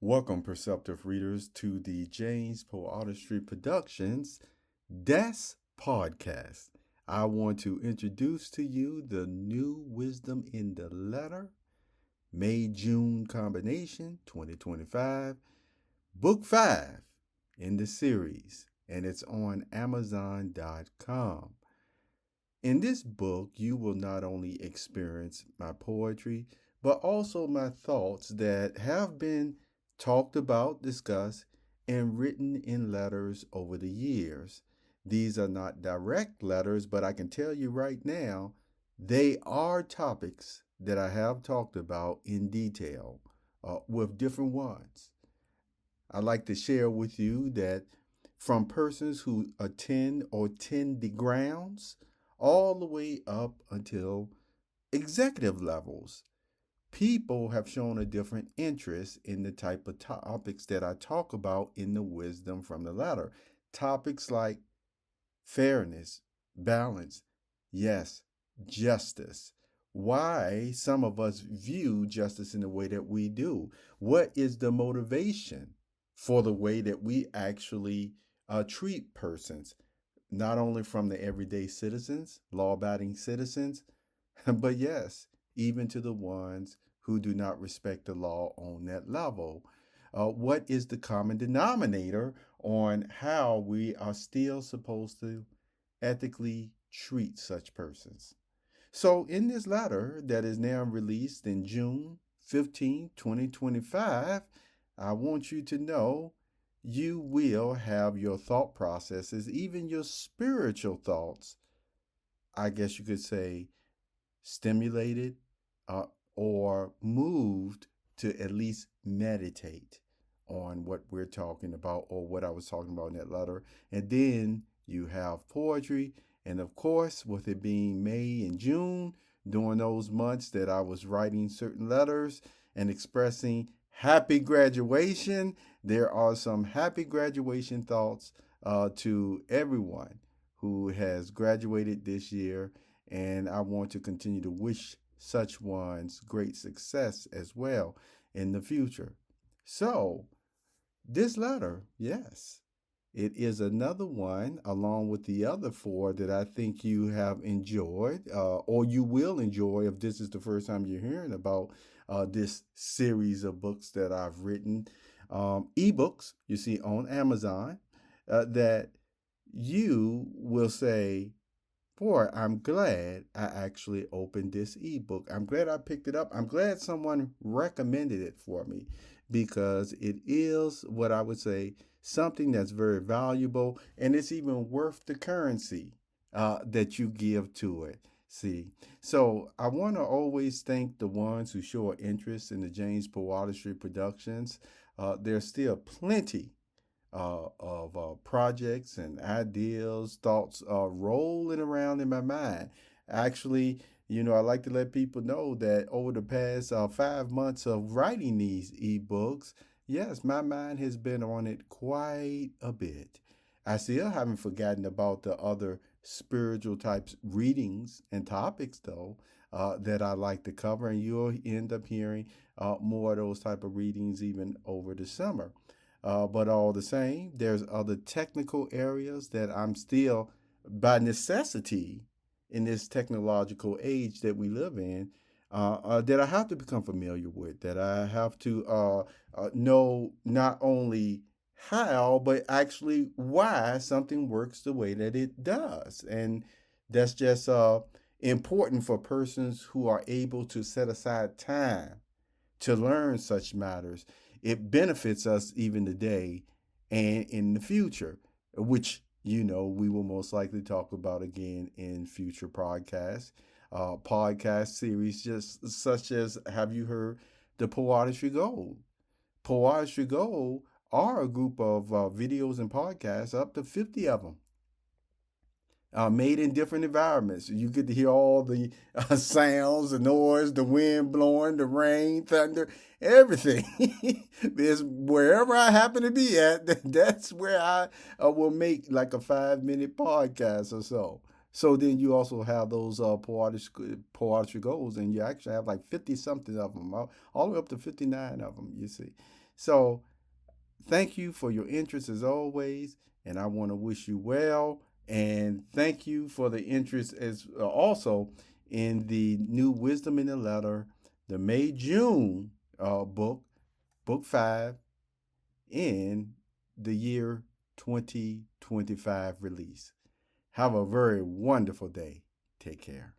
Welcome, perceptive readers, to the James Poeartistry Productions Das podcast. I want to introduce to you the new Wisdom in the Letter, May-June combination 2025, Book 5 in the series, and it's on Amazon.com. In this book, you will not only experience my poetry, but also my thoughts that have been talked about, discussed, and written in letters over the years. These are not direct letters, but I can tell you right now, they are topics that I have talked about in detail with different ones. I'd like to share with you that from persons who attend or tend the grounds all the way up until executive levels, people have shown a different interest in the type of topics that I talk about in the Wisdom from the Letter. Topics like fairness, balance, yes, justice. Why some of us view justice in the way that we do. What is the motivation for the way that we actually treat persons, not only from the everyday citizens, law-abiding citizens, but yes, even to the ones who do not respect the law on that level. What is the common denominator on how we are still supposed to ethically treat such persons? So, in this letter that is now released in June 15, 2025, I want you to know you will have your thought processes, even your spiritual thoughts, I guess you could say, stimulated or moved to at least meditate on what we're talking about or what I was talking about in that letter. And then you have poetry. And of course, with it being May and June, during those months that I was writing certain letters and expressing happy graduation, there are some happy graduation thoughts to everyone who has graduated this year. And I want to continue to wish such ones great success as well in the future. So, this letter, yes, it is another one along with the other four that I think you have enjoyed or you will enjoy if this is the first time you're hearing about this series of books that I've written. Ebooks, you see, on Amazon that you will say, boy, I'm glad I actually opened this ebook. I'm glad I picked it up. I'm glad someone recommended it for me because it is what I would say something that's very valuable and it's even worth the currency that you give to it. See, so I want to always thank the ones who show interest in the James Poeartistry Productions. There's still plenty of projects and ideas, thoughts rolling around in my mind. Actually, I like to let people know that over the past 5 months of writing these ebooks, yes, my mind has been on it quite a bit. I still haven't forgotten about the other spiritual types readings and topics, though, that I like to cover, and you'll end up hearing more of those type of readings even over the summer. But all the same, there's other technical areas that I'm still, by necessity, in this technological age that we live in, that I have to become familiar with, that I have to know not only how, but actually why something works the way that it does. And that's just important for persons who are able to set aside time to learn such matters. It benefits us even today and in the future, which we will most likely talk about again in future podcasts. Podcast series just such as, have you heard the Poeartistry Gold? Poeartistry Gold are a group of videos and podcasts, up to 50 of them, made in different environments. You get to hear all the sounds, the noise, the wind blowing, the rain, thunder, everything. Is wherever I happen to be at, that's where I will make like a 5-minute podcast or so. So then you also have those poetry goals, and you actually have like 50 something of them, all the way up to 59 of them, you see. So thank you for your interest as always, and I want to wish you well. And thank you for the interest as also in the new Wisdom in the Letter, the May-June book, book 5, in the year 2025 release. Have a very wonderful day. Take care.